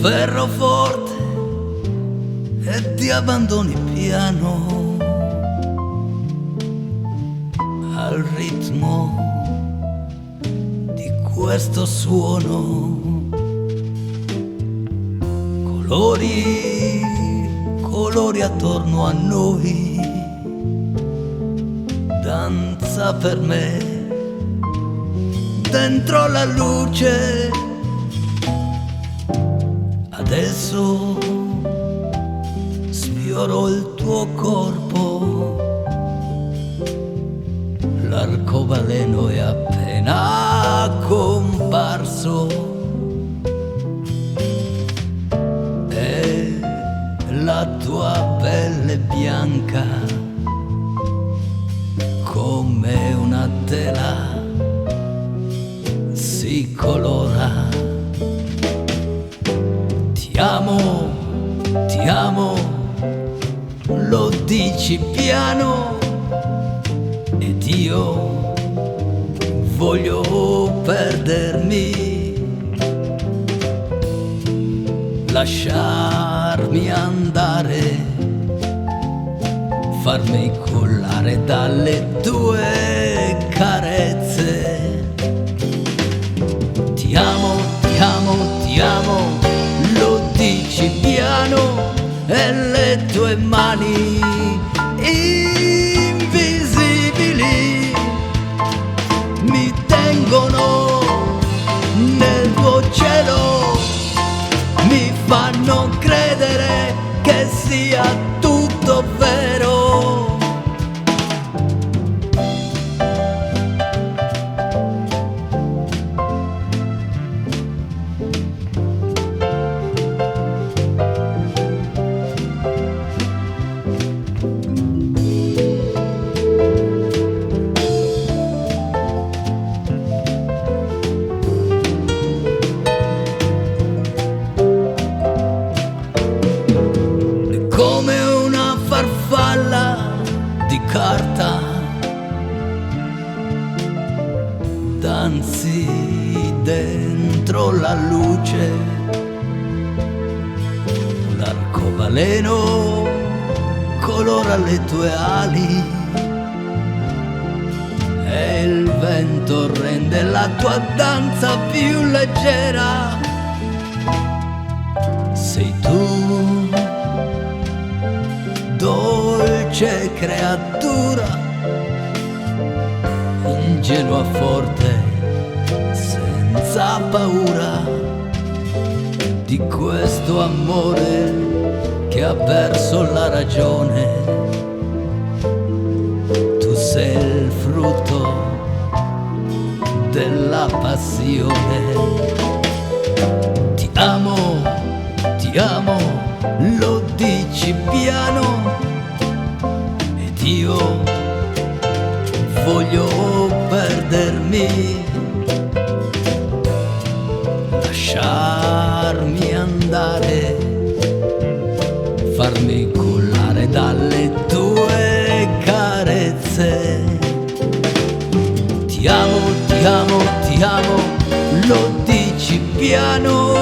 ferro forte e ti abbandoni piano al ritmo di questo suono. Colori, colori attorno a noi, danza per me dentro la luce. Adesso sfioro il tuo corpo, l'arcobaleno è appena comparso e la tua pelle bianca come una tela si colora. Ti amo, lo dici piano ed io voglio perdermi, lasciarmi andare, farmi cullare dalle tue carezze. Ti amo, ti amo, ti amo, lo dici piano e le tue mani invisibili mi tengono nel tuo cielo, mi fanno credere che sia tutto vero. Come una farfalla di carta danzi dentro la luce, l'arcobaleno colora le tue ali e il vento rende la tua danza più leggera. Sei tu, dolce creatura, ingenua forte, senza paura di questo amore che ha perso la ragione. Tu sei il frutto della passione. Ti amo, lo dici piano ed io voglio perdermi, lasciarmi andare, farmi cullare dalle tue carezze. Ti amo, ti amo, ti amo, lo dici piano